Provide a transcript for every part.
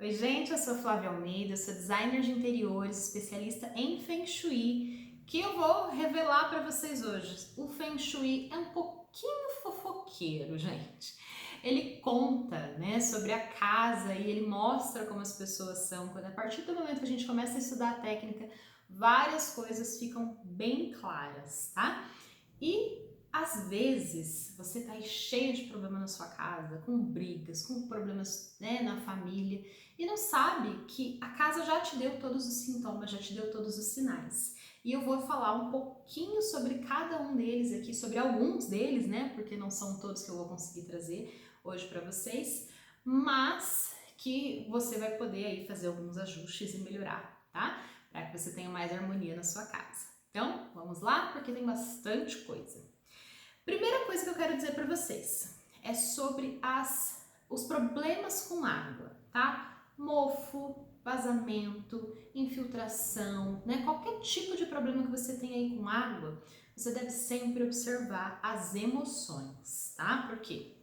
Oi, gente, eu sou Flávia Almeida, eu sou designer de interiores, especialista em Feng Shui, que eu vou revelar para vocês hoje. O Feng Shui é um pouquinho fofoqueiro, gente. Ele conta, né, sobre a casa e ele mostra como as pessoas são. Quando a partir do momento que a gente começa a estudar a técnica, várias coisas ficam bem claras, tá? E às vezes você tá aí cheio de problema na sua casa, com brigas, com problemas, né, na família, e não sabe que a casa já te deu todos os sintomas, já te deu todos os sinais. E eu vou falar um pouquinho sobre cada um deles aqui, sobre alguns deles, né, porque não são todos que eu vou conseguir trazer hoje para vocês, mas que você vai poder aí fazer alguns ajustes e melhorar, tá? Para que você tenha mais harmonia na sua casa. Então, vamos lá, porque tem bastante coisa. Primeira coisa que eu quero dizer para vocês é sobre os problemas com água, tá? Mofo, vazamento, infiltração, né? Qualquer tipo de problema que você tem aí com água, você deve sempre observar as emoções, tá? Porque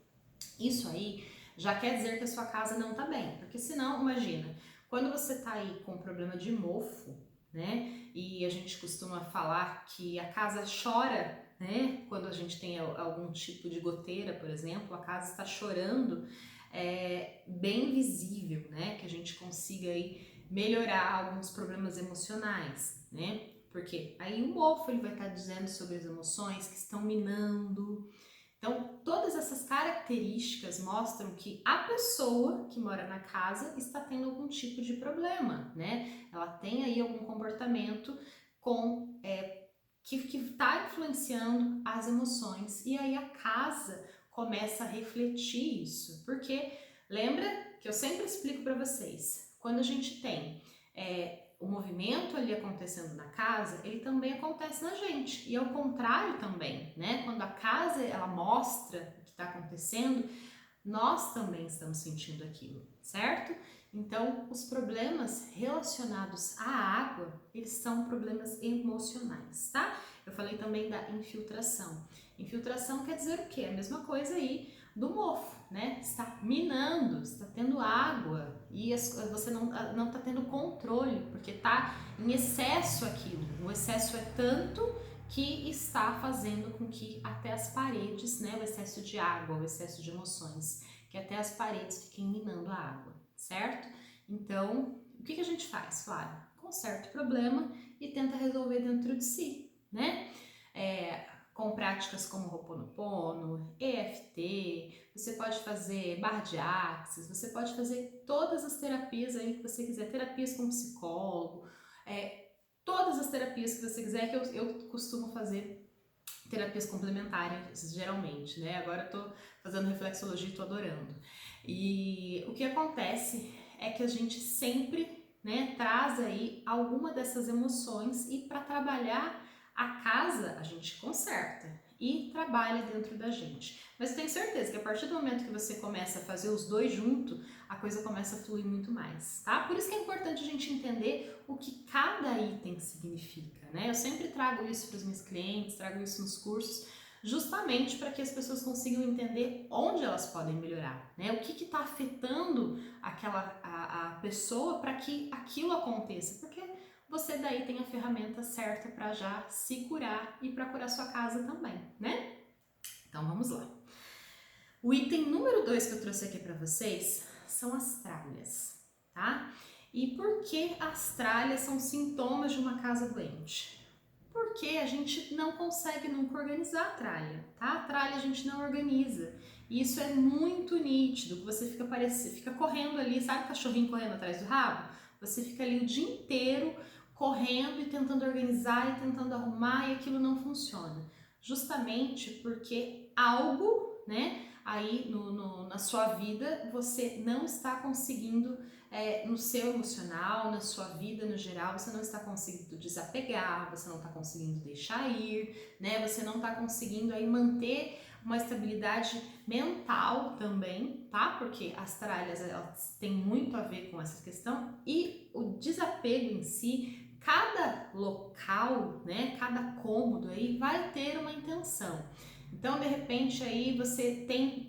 isso aí já quer dizer que a sua casa não tá bem, porque senão, imagina, quando você tá aí com problema de mofo, né? E a gente costuma falar que a casa chora, né? Quando a gente tem algum tipo de goteira, por exemplo, a casa está chorando, bem visível, né? Que a gente consiga aí melhorar alguns problemas emocionais, né? Porque aí o mofo ele vai estar dizendo sobre as emoções que estão minando. Então, todas essas características mostram que a pessoa que mora na casa está tendo algum tipo de problema, né? Ela tem aí algum comportamento que está influenciando as emoções e aí a casa começa a refletir isso, porque lembra que eu sempre explico para vocês, quando a gente tem o movimento ali acontecendo na casa, ele também acontece na gente. E ao contrário também, né? Quando a casa ela mostra o que está acontecendo, nós também estamos sentindo aquilo, certo? Então, os problemas relacionados à água, eles são problemas emocionais, tá? Eu falei também da infiltração. Infiltração quer dizer o quê? A mesma coisa aí do mofo, né? Está minando, está tendo água e você não está tendo controle, porque está em excesso aquilo. O excesso é tanto que está fazendo com que até as paredes, né, o excesso de água, o excesso de emoções, que até as paredes fiquem minando a água, certo? Então, o que a gente faz? Claro, conserta o problema e tenta resolver dentro de si, né? Com práticas como Ho'oponopono, EFT, você pode fazer barra de axis, você pode fazer todas as terapias aí que você quiser, terapias com psicólogo, todas as terapias que você quiser, que eu costumo fazer terapias complementares, geralmente, né? Agora eu tô fazendo reflexologia e tô adorando. E o que acontece é que a gente sempre, né, traz aí alguma dessas emoções e para trabalhar a casa a gente conserta e trabalha dentro da gente. Mas eu tenho certeza que a partir do momento que você começa a fazer os dois juntos, a coisa começa a fluir muito mais, tá? Por isso que é importante a gente entender o que cada item significa, né? Eu sempre trago isso para os meus clientes, trago isso nos cursos, justamente para que as pessoas consigam entender onde elas podem melhorar, né? O que está afetando a pessoa para que aquilo aconteça, porque você daí tem a ferramenta certa para já se curar e para curar sua casa também, né? Então vamos lá. O item número 2 que eu trouxe aqui para vocês são as tralhas, tá? E por que as tralhas são sintomas de uma casa doente? Porque a gente não consegue nunca organizar a tralha, tá? A tralha a gente não organiza. E isso é muito nítido, você fica correndo ali, sabe o cachorrinho correndo atrás do rabo? Você fica ali o dia inteiro correndo e tentando organizar e tentando arrumar e aquilo não funciona. Justamente porque algo, né, aí na sua vida você não está conseguindo, no seu emocional, na sua vida no geral, você não está conseguindo desapegar, você não está conseguindo deixar ir, né? Você não está conseguindo aí manter uma estabilidade mental também, tá? Porque as tralhas elas têm muito a ver com essa questão e o desapego em si, cada local, né? Cada cômodo aí vai ter uma intenção. Então, de repente, aí você tem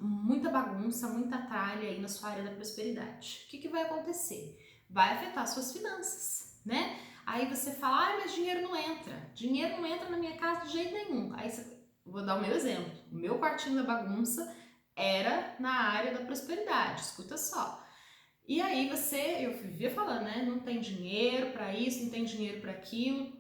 muita bagunça, muita tralha aí na sua área da prosperidade. O que vai acontecer? Vai afetar suas finanças, né? Aí você fala, ah, mas dinheiro não entra. Dinheiro não entra na minha casa de jeito nenhum. Aí vou dar o meu exemplo. O meu quartinho da bagunça era na área da prosperidade, escuta só. E aí eu vivia falando, né? Não tem dinheiro para isso, não tem dinheiro para aquilo.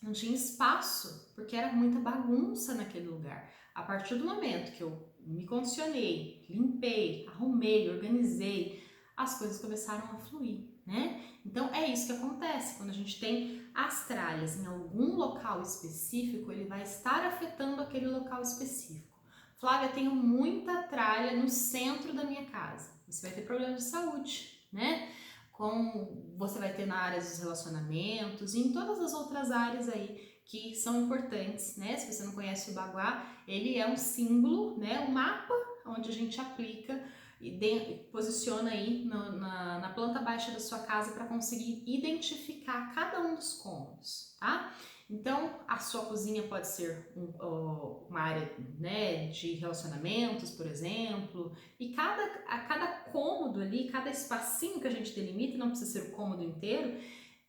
Não tinha espaço, porque era muita bagunça naquele lugar. A partir do momento que eu me condicionei, limpei, arrumei, organizei, as coisas começaram a fluir, né? Então é isso que acontece. Quando a gente tem as tralhas em algum local específico, ele vai estar afetando aquele local específico. Flávia, tenho muita tralha no centro da minha casa. Você vai ter problema de saúde, né? Como você vai ter na área dos relacionamentos e em todas as outras áreas aí que são importantes, né? Se você não conhece o Baguá, ele é um símbolo, né? Um mapa onde a gente aplica e posiciona aí na planta baixa da sua casa para conseguir identificar cada um dos cômodos, tá? Então, a sua cozinha pode ser uma área, né, de relacionamentos, por exemplo, e a cada cômodo ali, cada espacinho que a gente delimita, não precisa ser o cômodo inteiro,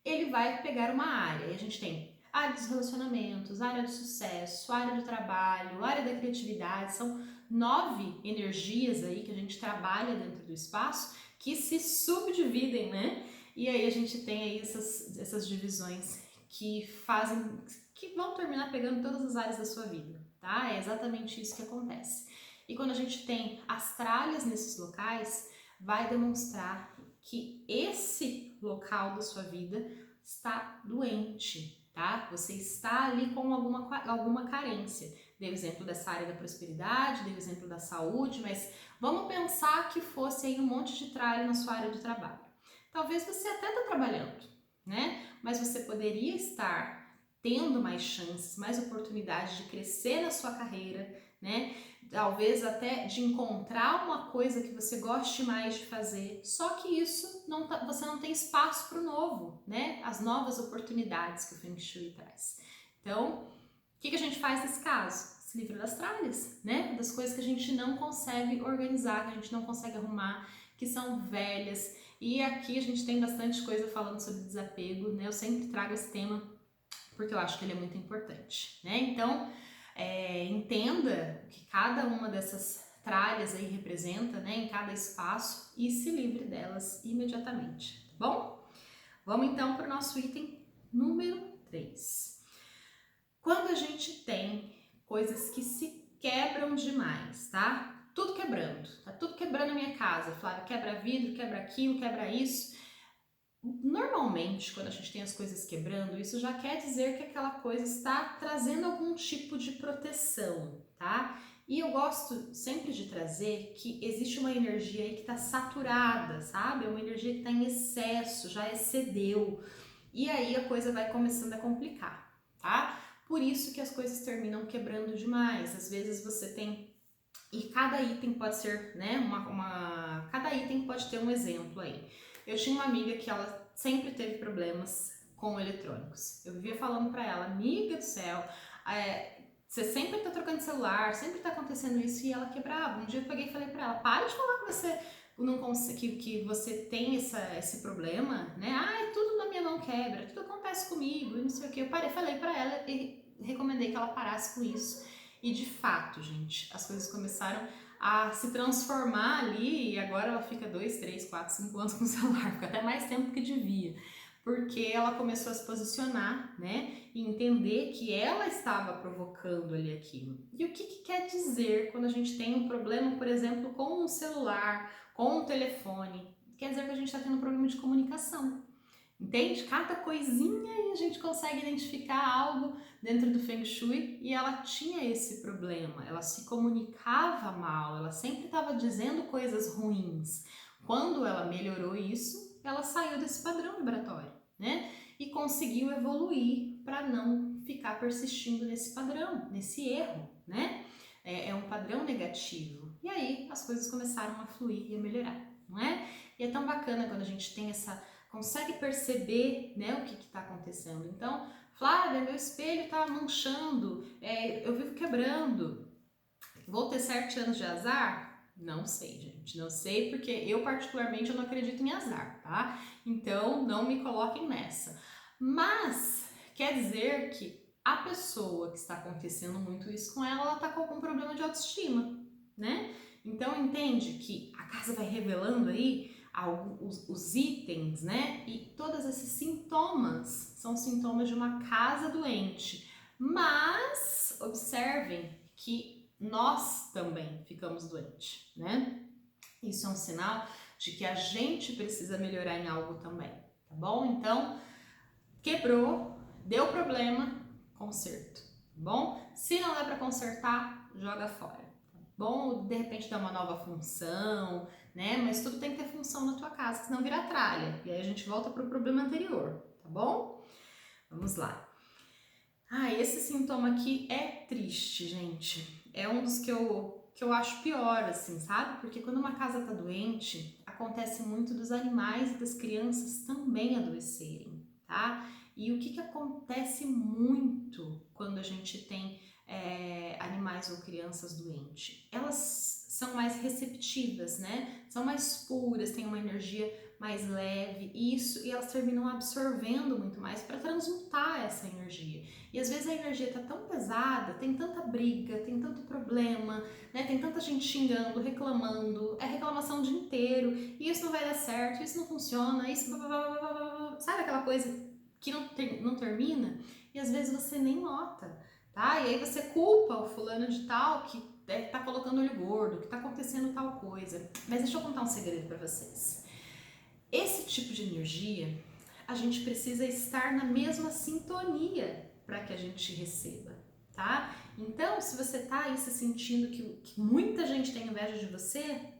ele vai pegar uma área. E a gente tem área dos relacionamentos, área do sucesso, área do trabalho, área da criatividade, são 9 energias aí que a gente trabalha dentro do espaço que se subdividem, né? E aí a gente tem aí essas divisões que vão terminar pegando todas as áreas da sua vida, tá? É exatamente isso que acontece. E quando a gente tem as tralhas nesses locais, vai demonstrar que esse local da sua vida está doente, tá? Você está ali com alguma carência. Dei o exemplo dessa área da prosperidade, dei o exemplo da saúde, mas vamos pensar que fosse aí um monte de tralha na sua área de trabalho. Talvez você até está trabalhando, né? Mas você poderia estar tendo mais chances, mais oportunidades de crescer na sua carreira, né? Talvez até de encontrar uma coisa que você goste mais de fazer. Só que isso você não tem espaço para o novo, né? As novas oportunidades que o Feng Shui traz. Então, o que a gente faz nesse caso? Se livra das tralhas, né? Das coisas que a gente não consegue organizar, que a gente não consegue arrumar, que são velhas. E aqui a gente tem bastante coisa falando sobre desapego, né? Eu sempre trago esse tema porque eu acho que ele é muito importante, né? Então, entenda que cada uma dessas tralhas aí representa, né, em cada espaço e se livre delas imediatamente, tá bom? Vamos então para o nosso item número 3. Quando a gente tem coisas que se quebram demais, tá? Tudo quebrando, tá tudo quebrando na minha casa. Flávia, quebra vidro, quebra aquilo, quebra isso. Normalmente, quando a gente tem as coisas quebrando, isso já quer dizer que aquela coisa está trazendo algum tipo de proteção, tá? E eu gosto sempre de trazer que existe uma energia aí que está saturada, sabe? É uma energia que está em excesso, já excedeu. E aí a coisa vai começando a complicar, tá? Por isso que as coisas terminam quebrando demais. Às vezes você tem... E cada item pode ser, né? Cada item pode ter um exemplo aí. Eu tinha uma amiga que ela sempre teve problemas com eletrônicos. Eu vivia falando pra ela, amiga do céu, você sempre tá trocando celular, sempre tá acontecendo isso, e ela quebrava. Um dia eu peguei e falei pra ela, para de falar que você não consegue, que você tem esse problema, né? Ai, tudo na minha mão quebra, tudo acontece comigo, e não sei o que. Falei pra ela e recomendei que ela parasse com isso. E de fato, gente, as coisas começaram a se transformar ali e agora ela fica 2, 3, 4, 5 anos com o celular, fica até mais tempo que devia, porque ela começou a se posicionar, né, e entender que ela estava provocando ali aquilo. E o que quer dizer quando a gente tem um problema, por exemplo, com um celular, com um telefone? Quer dizer que a gente está tendo um problema de comunicação. Entende? Cada coisinha aí a gente consegue identificar algo dentro do Feng Shui e ela tinha esse problema, ela se comunicava mal, ela sempre estava dizendo coisas ruins. Quando ela melhorou isso, ela saiu desse padrão vibratório, né? E conseguiu evoluir para não ficar persistindo nesse padrão, nesse erro, né? É um padrão negativo. E aí as coisas começaram a fluir e a melhorar, não é? E é tão bacana quando a gente tem consegue perceber, né, o que está acontecendo. Então, Flávia, meu espelho está manchando, eu vivo quebrando, vou ter 7 anos de azar? Não sei, gente, não sei, porque eu particularmente eu não acredito em azar, tá? Então não me coloquem nessa. Mas quer dizer que a pessoa que está acontecendo muito isso com ela, ela tá com algum problema de autoestima, né? Então entende que a casa vai revelando aí os itens, né? E todos esses sintomas são sintomas de uma casa doente. Mas observem que nós também ficamos doentes, né? Isso é um sinal de que a gente precisa melhorar em algo também, tá bom? Então, quebrou, deu problema, conserto, tá bom? Se não dá para consertar, joga fora, tá bom? De repente dá uma nova função, né? Mas tudo tem que ter função na tua casa, senão vira tralha. E aí a gente volta pro problema anterior, tá bom? Vamos lá. Esse sintoma aqui é triste, gente. É um dos que eu acho pior, assim, sabe? Porque quando uma casa tá doente, acontece muito dos animais e das crianças também adoecerem, tá? E o que acontece muito quando a gente tem animais ou crianças doentes? Elas são mais receptivas, né? São mais puras, têm uma energia mais leve, e elas terminam absorvendo muito mais para transmutar essa energia. E às vezes a energia tá tão pesada, tem tanta briga, tem tanto problema, né? Tem tanta gente xingando, reclamando, é reclamação o dia inteiro, e isso não vai dar certo, isso não funciona, isso... Sabe aquela coisa que não termina? E às vezes você nem nota, tá? E aí você culpa o fulano de tal que tá colocando olho gordo, que tá acontecendo tal coisa. Mas deixa eu contar um segredo para vocês. Esse tipo de energia, a gente precisa estar na mesma sintonia para que a gente receba, tá? Então, se você tá aí se sentindo que muita gente tem inveja de você,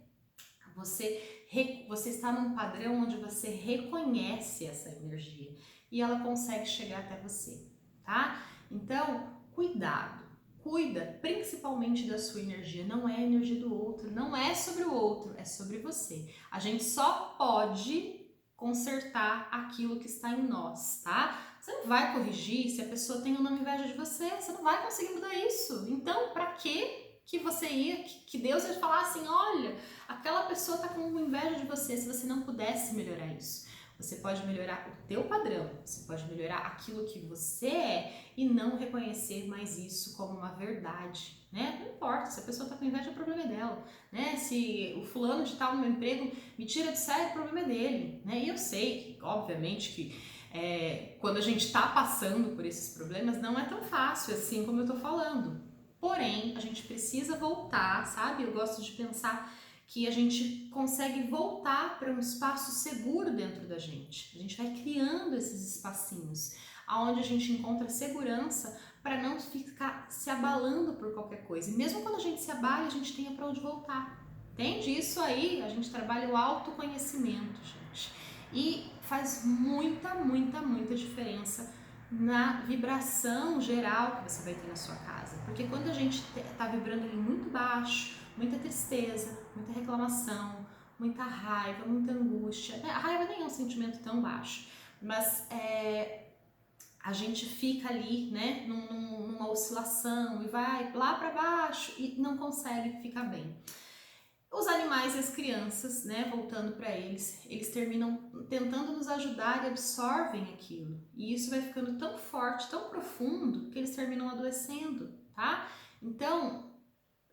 você está num padrão onde você reconhece essa energia e ela consegue chegar até você, tá? Então, cuidado. Cuida principalmente da sua energia, não é a energia do outro, não é sobre o outro, é sobre você. A gente só pode consertar aquilo que está em nós, tá? Você não vai corrigir se a pessoa tem uma inveja de você, você não vai conseguir mudar isso. Então, para que você ia, que Deus ia falar assim, olha, aquela pessoa tá com inveja de você, se você não pudesse melhorar isso? Você pode melhorar o teu padrão, você pode melhorar aquilo que você é e não reconhecer mais isso como uma verdade, né? Não importa, se a pessoa tá com inveja, o problema é dela, né? Se o fulano de tal no meu emprego me tira de sério, o problema é dele, né? E eu sei, obviamente, que quando a gente tá passando por esses problemas, não é tão fácil assim como eu tô falando. Porém, a gente precisa voltar, sabe? Eu gosto de pensar que a gente consegue voltar para um espaço seguro dentro da gente. A gente vai criando esses espacinhos, aonde a gente encontra segurança para não ficar se abalando por qualquer coisa. E mesmo quando a gente se abala, a gente tenha para onde voltar. Entende? Isso aí, a gente trabalha o autoconhecimento, gente. E faz muita, muita, muita diferença na vibração geral que você vai ter na sua casa. Porque quando a gente tá vibrando ali muito baixo, muita tristeza, muita reclamação, muita raiva, muita angústia. A raiva nem é um sentimento tão baixo, mas a gente fica ali, né, numa oscilação e vai lá para baixo e não consegue ficar bem. Os animais e as crianças, né, voltando para eles terminam tentando nos ajudar e absorvem aquilo. E isso vai ficando tão forte, tão profundo, que eles terminam adoecendo, tá? Então,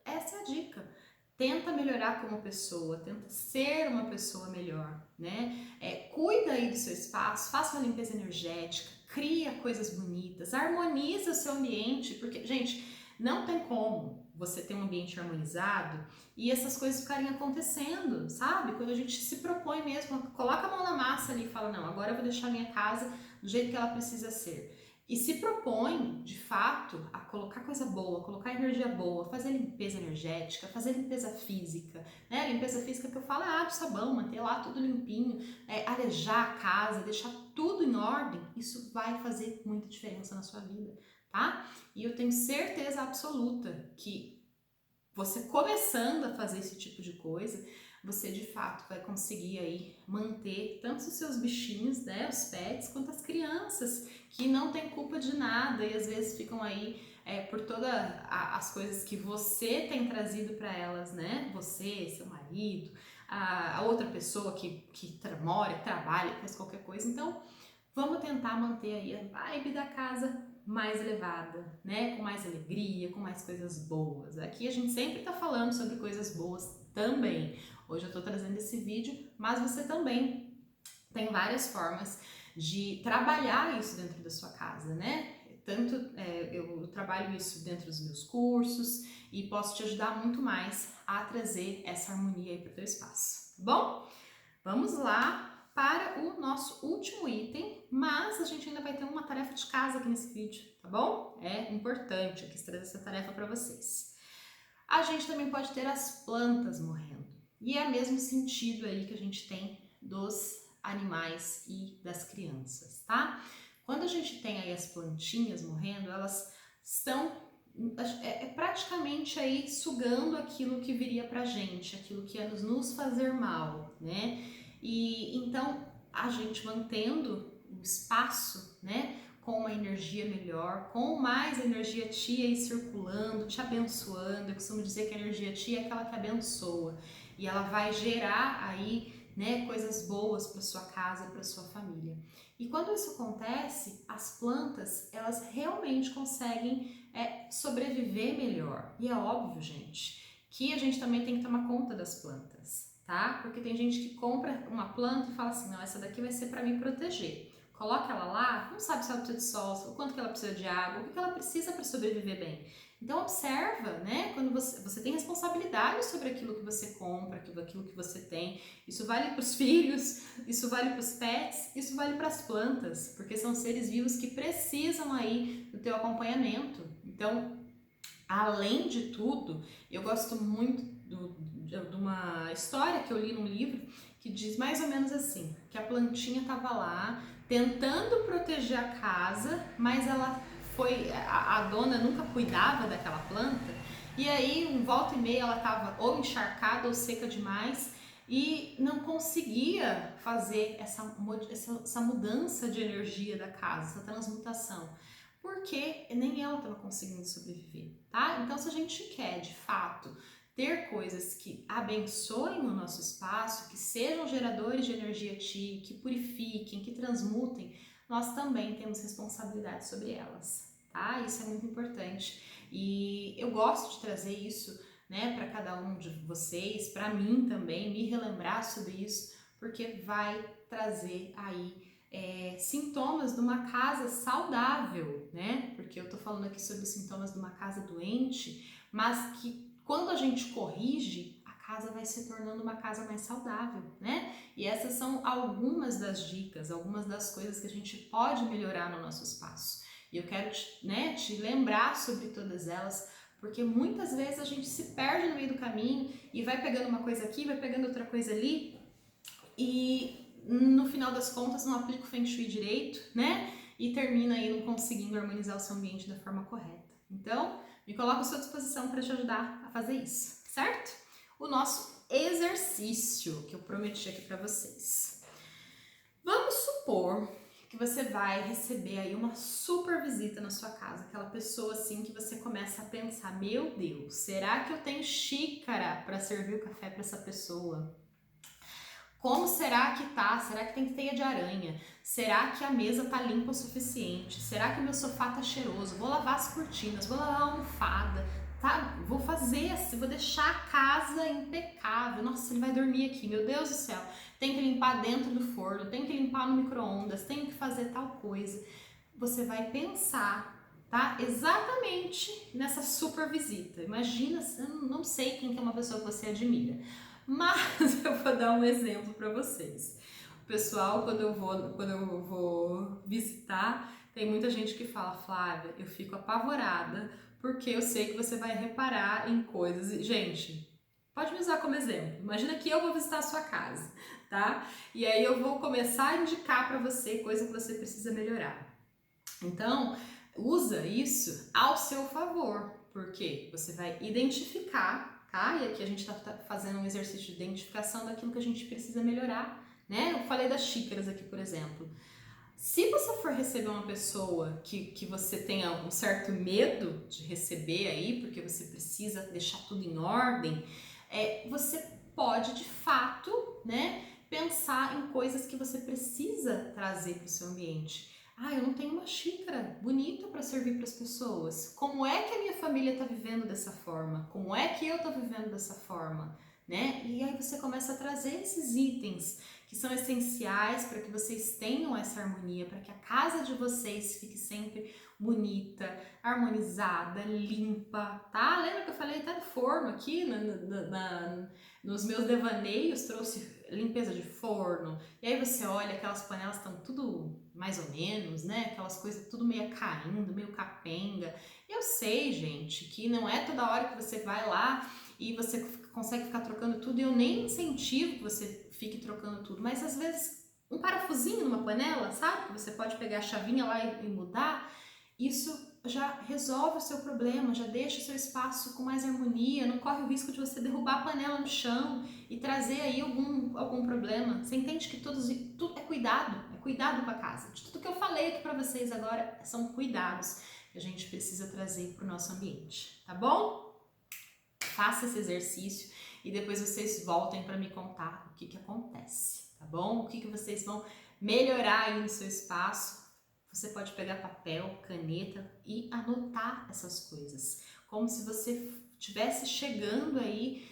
essa é a dica. Tenta melhorar como pessoa, tenta ser uma pessoa melhor, né? Cuida aí do seu espaço, faça uma limpeza energética, cria coisas bonitas, harmoniza o seu ambiente, porque, gente, não tem como você ter um ambiente harmonizado e essas coisas ficarem acontecendo, sabe? Quando a gente se propõe mesmo, coloca a mão na massa ali e fala, não, agora eu vou deixar a minha casa do jeito que ela precisa ser. E se propõe, de fato, a colocar coisa boa, colocar energia boa, fazer limpeza energética, fazer limpeza física, né? A limpeza física que eu falo é água e sabão, manter lá tudo limpinho, arejar a casa, deixar tudo em ordem, isso vai fazer muita diferença na sua vida, tá? E eu tenho certeza absoluta que você começando a fazer esse tipo de coisa, você de fato vai conseguir aí manter tanto os seus bichinhos, né, os pets, quanto as crianças, que não tem culpa de nada e às vezes ficam aí por todas as coisas que você tem trazido para elas, né? Você, seu marido, a outra pessoa que mora, que trabalha, que faz qualquer coisa. Então, vamos tentar manter aí a vibe da casa mais elevada, né? Com mais alegria, com mais coisas boas. Aqui a gente sempre tá falando sobre coisas boas também. Hoje eu tô trazendo esse vídeo, mas você também tem várias formas de trabalhar isso dentro da sua casa, né? Tanto eu trabalho isso dentro dos meus cursos e posso te ajudar muito mais a trazer essa harmonia aí para o teu espaço, tá bom? Vamos lá para o nosso último item, mas a gente ainda vai ter uma tarefa de casa aqui nesse vídeo, tá bom? É importante, eu quis trazer essa tarefa para vocês. A gente também pode ter as plantas morrendo, e é o mesmo sentido aí que a gente tem dos animais e das crianças, tá? Quando a gente tem aí as plantinhas morrendo, elas estão praticamente aí sugando aquilo que viria pra gente, aquilo que ia nos fazer mal, né? E então a gente mantendo o espaço, né, com uma energia melhor, com mais energia tia aí circulando, te abençoando. Eu costumo dizer que a energia tia é aquela que abençoa e ela vai gerar aí, né, coisas boas para sua casa, para sua família. E quando isso acontece, as plantas, elas realmente conseguem sobreviver melhor. E é óbvio, gente, que a gente também tem que tomar conta das plantas, tá? Porque tem gente que compra uma planta e fala assim, não, essa daqui vai ser para me proteger. Coloca ela lá, não sabe se ela precisa de sol, o quanto que ela precisa de água, o que ela precisa para sobreviver bem. Então observa, né? Quando você tem responsabilidade sobre aquilo que você compra, aquilo que você tem. Isso vale para os filhos, isso vale para os pets, isso vale para as plantas, porque são seres vivos que precisam aí do teu acompanhamento. Então, além de tudo, eu gosto muito de uma história que eu li num livro que diz mais ou menos assim, que a plantinha estava lá tentando proteger a casa, mas a dona nunca cuidava daquela planta, e aí um volta e meia ela estava ou encharcada ou seca demais e não conseguia fazer essa mudança de energia da casa, essa transmutação, porque nem ela estava conseguindo sobreviver, tá? Então, se a gente quer, de fato, ter coisas que abençoem o nosso espaço, que sejam geradores de energia Ti, que purifiquem, que transmutem, nós também temos responsabilidade sobre elas, tá? Isso é muito importante. E eu gosto de trazer isso, né, para cada um de vocês, para mim também, me relembrar sobre isso, porque vai trazer aí sintomas de uma casa saudável, né? Porque eu tô falando aqui sobre os sintomas de uma casa doente, mas que quando a gente corrige, a casa vai se tornando uma casa mais saudável, né? E essas são algumas das dicas, algumas das coisas que a gente pode melhorar no nosso espaço. E eu quero te lembrar sobre todas elas, porque muitas vezes a gente se perde no meio do caminho e vai pegando uma coisa aqui, vai pegando outra coisa ali, e no final das contas não aplica o Feng Shui direito, né? E termina aí não conseguindo harmonizar o seu ambiente da forma correta. Então, me coloco à sua disposição para te ajudar a fazer isso, certo? O nosso exercício que eu prometi aqui para vocês. Vamos supor que você vai receber aí uma super visita na sua casa, aquela pessoa assim que você começa a pensar, meu Deus, será que eu tenho xícara para servir o café para essa pessoa? Como será que tá? Será que tem teia de aranha? Será que a mesa tá limpa o suficiente? Será que o meu sofá tá cheiroso? Vou lavar as cortinas, vou lavar a almofada, tá? Vou fazer assim, vou deixar a casa impecável. Nossa, ele vai dormir aqui, meu Deus do céu. Tem que limpar dentro do forno, tem que limpar no micro-ondas, tem que fazer tal coisa. Você vai pensar, tá? Exatamente nessa super visita. Imagina, eu não sei quem que é uma pessoa que você admira, mas eu vou dar um exemplo para vocês. O pessoal, quando eu vou visitar, tem muita gente que fala, Flávia, eu fico apavorada porque eu sei que você vai reparar em coisas. Gente, pode me usar como exemplo. Imagina que eu vou visitar a sua casa, tá? E aí eu vou começar a indicar para você coisa que você precisa melhorar. Então, usa isso ao seu favor, porque você vai identificar, tá? E aqui a gente tá fazendo um exercício de identificação daquilo que a gente precisa melhorar, né? Eu falei das xícaras aqui, por exemplo. Se você for receber uma pessoa que você tenha um certo medo de receber aí, porque você precisa deixar tudo em ordem, você pode de fato, né, pensar em coisas que você precisa trazer para o seu ambiente. Ah, eu não tenho uma xícara bonita para servir para as pessoas. Como é que a minha família está vivendo dessa forma? Como é que eu estou vivendo dessa forma? Né? E aí você começa a trazer esses itens que são essenciais para que vocês tenham essa harmonia, para que a casa de vocês fique sempre bonita, harmonizada, limpa, tá? Lembra que eu falei até do forno aqui nos meus devaneios, trouxe limpeza de forno, e aí você olha, aquelas panelas estão tudo mais ou menos, né? Aquelas coisas tudo meio caindo, meio capenga. Eu sei, gente, que não é toda hora que você vai lá e você consegue ficar trocando tudo, e eu nem incentivo que você fique trocando tudo, mas às vezes um parafusinho numa panela, sabe? Que você pode pegar a chavinha lá e mudar, isso já resolve o seu problema, já deixa o seu espaço com mais harmonia, não corre o risco de você derrubar a panela no chão e trazer aí algum problema. Você entende que tudo é cuidado com a casa. De tudo que eu falei aqui para vocês agora são cuidados que a gente precisa trazer para o nosso ambiente, tá bom? Faça esse exercício e depois vocês voltem para me contar o que acontece, tá bom? O que vocês vão melhorar aí no seu espaço. Você pode pegar papel, caneta e anotar essas coisas, como se você estivesse chegando aí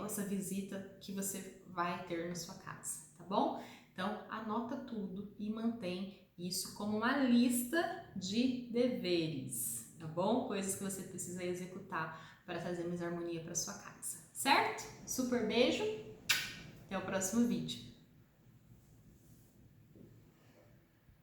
essa visita que você vai ter na sua casa, tá bom? Então anota tudo e mantém isso como uma lista de deveres, tá bom? Coisas que você precisa executar para trazer mais harmonia para sua casa, certo? Super beijo, até o próximo vídeo.